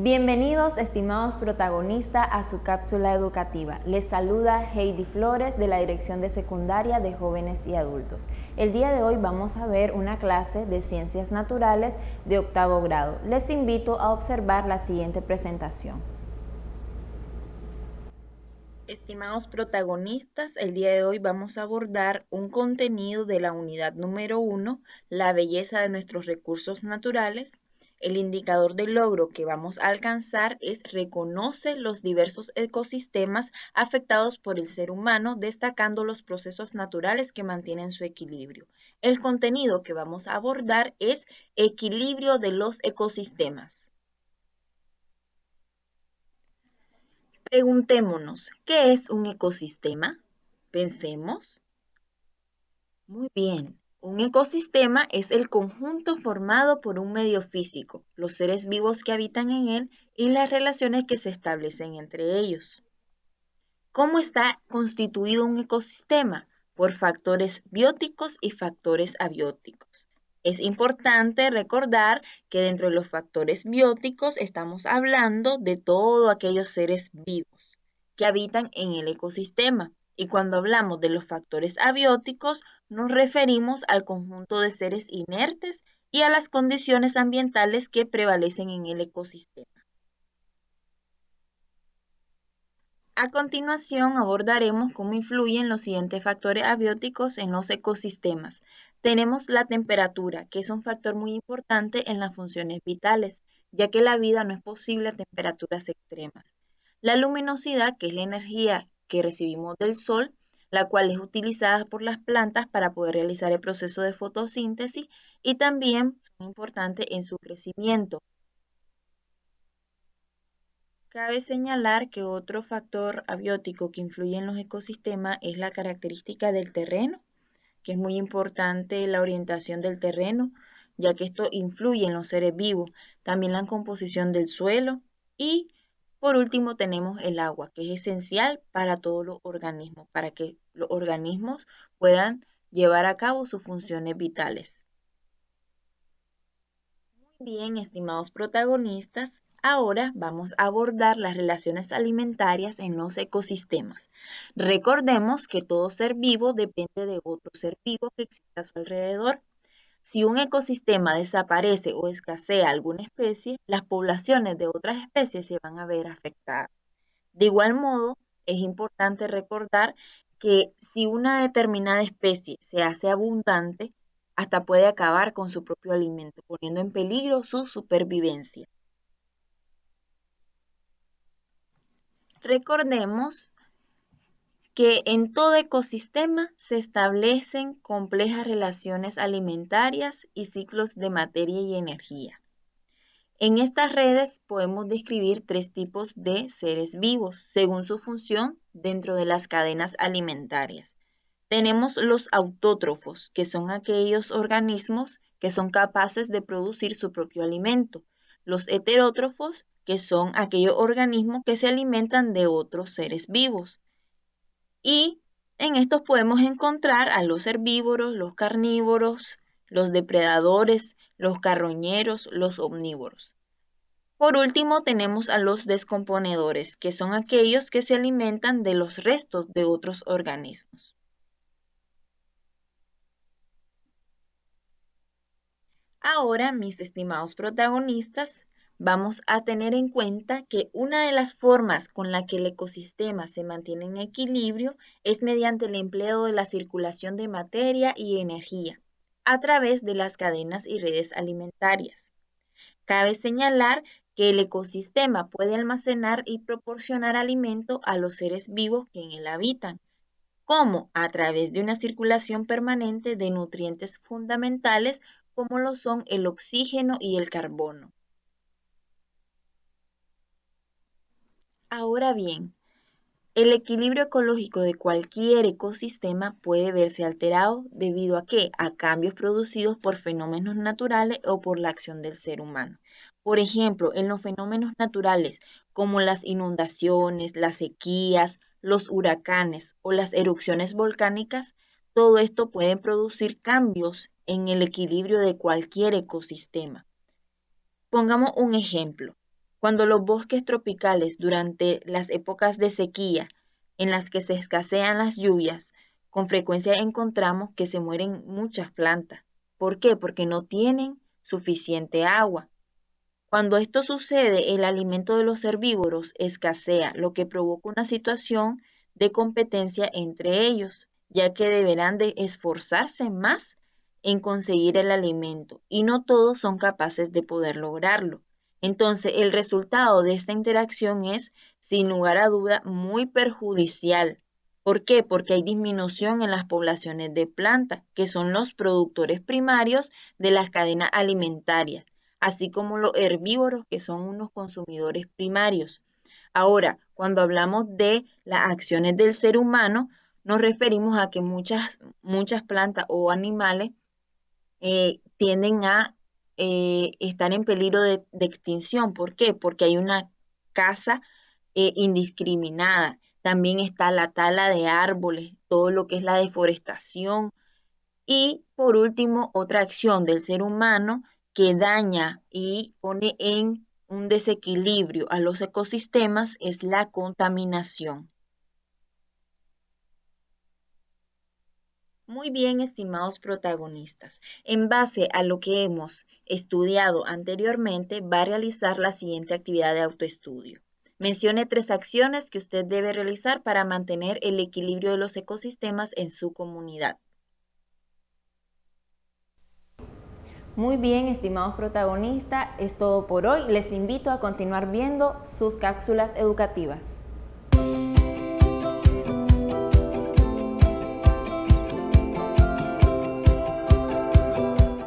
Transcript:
Bienvenidos, estimados protagonistas, a su cápsula educativa. Les saluda Heidi Flores de la Dirección de Secundaria de Jóvenes y Adultos. El día de hoy vamos a ver una clase de Ciencias Naturales de octavo grado. Les invito a observar la siguiente presentación. Estimados protagonistas, el día de hoy vamos a abordar un contenido de la unidad número 1, la belleza de nuestros recursos naturales. El indicador de logro que vamos a alcanzar es reconoce los diversos ecosistemas afectados por el ser humano, destacando los procesos naturales que mantienen su equilibrio. El contenido que vamos a abordar es equilibrio de los ecosistemas. Preguntémonos, ¿qué es un ecosistema? Pensemos. Muy bien. Un ecosistema es el conjunto formado por un medio físico, los seres vivos que habitan en él y las relaciones que se establecen entre ellos. ¿Cómo está constituido un ecosistema? Por factores bióticos y factores abióticos. Es importante recordar que dentro de los factores bióticos estamos hablando de todos aquellos seres vivos que habitan en el ecosistema. Y cuando hablamos de los factores abióticos, nos referimos al conjunto de seres inertes y a las condiciones ambientales que prevalecen en el ecosistema. A continuación abordaremos cómo influyen los siguientes factores abióticos en los ecosistemas. Tenemos la temperatura, que es un factor muy importante en las funciones vitales, ya que la vida no es posible a temperaturas extremas. La luminosidad, que es la energía que recibimos del sol, la cual es utilizada por las plantas para poder realizar el proceso de fotosíntesis y también son importantes en su crecimiento. Cabe señalar que otro factor abiótico que influye en los ecosistemas es la característica del terreno, que es muy importante la orientación del terreno, ya que esto influye en los seres vivos, también la composición del suelo y por último tenemos el agua, que es esencial para todos los organismos, para que los organismos puedan llevar a cabo sus funciones vitales. Muy bien, estimados protagonistas, ahora vamos a abordar las relaciones alimentarias en los ecosistemas. Recordemos que todo ser vivo depende de otro ser vivo que existe a su alrededor. Si un ecosistema desaparece o escasea alguna especie, las poblaciones de otras especies se van a ver afectadas. De igual modo, es importante recordar que si una determinada especie se hace abundante, hasta puede acabar con su propio alimento, poniendo en peligro su supervivencia. Recordemos que en todo ecosistema se establecen complejas relaciones alimentarias y ciclos de materia y energía. En estas redes podemos describir tres tipos de seres vivos según su función dentro de las cadenas alimentarias. Tenemos los autótrofos, que son aquellos organismos que son capaces de producir su propio alimento. Los heterótrofos, que son aquellos organismos que se alimentan de otros seres vivos. Y en estos podemos encontrar a los herbívoros, los carnívoros, los depredadores, los carroñeros, los omnívoros. Por último, tenemos a los descomponedores, que son aquellos que se alimentan de los restos de otros organismos. Ahora, mis estimados protagonistas, vamos a tener en cuenta que una de las formas con la que el ecosistema se mantiene en equilibrio es mediante el empleo de la circulación de materia y energía a través de las cadenas y redes alimentarias. Cabe señalar que el ecosistema puede almacenar y proporcionar alimento a los seres vivos que en él habitan, como a través de una circulación permanente de nutrientes fundamentales como lo son el oxígeno y el carbono. Ahora bien, el equilibrio ecológico de cualquier ecosistema puede verse alterado debido a qué? A cambios producidos por fenómenos naturales o por la acción del ser humano. Por ejemplo, en los fenómenos naturales como las inundaciones, las sequías, los huracanes o las erupciones volcánicas, todo esto puede producir cambios en el equilibrio de cualquier ecosistema. Pongamos un ejemplo. Cuando los bosques tropicales durante las épocas de sequía, en las que se escasean las lluvias, con frecuencia encontramos que se mueren muchas plantas. ¿Por qué? Porque no tienen suficiente agua. Cuando esto sucede, el alimento de los herbívoros escasea, lo que provoca una situación de competencia entre ellos, ya que deberán de esforzarse más en conseguir el alimento y no todos son capaces de poder lograrlo. Entonces, el resultado de esta interacción es, sin lugar a duda, muy perjudicial. ¿Por qué? Porque hay disminución en las poblaciones de plantas, que son los productores primarios de las cadenas alimentarias, así como los herbívoros, que son unos consumidores primarios. Ahora, cuando hablamos de las acciones del ser humano, nos referimos a que muchas plantas o animales tienden a estar en peligro de extinción. ¿Por qué? Porque hay una caza indiscriminada. También está la tala de árboles, todo lo que es la deforestación. Y por último, otra acción del ser humano que daña y pone en un desequilibrio a los ecosistemas es la contaminación. Muy bien, estimados protagonistas. En base a lo que hemos estudiado anteriormente, va a realizar la siguiente actividad de autoestudio. Mencione 3 acciones que usted debe realizar para mantener el equilibrio de los ecosistemas en su comunidad. Muy bien, estimados protagonistas, es todo por hoy. Les invito a continuar viendo sus cápsulas educativas.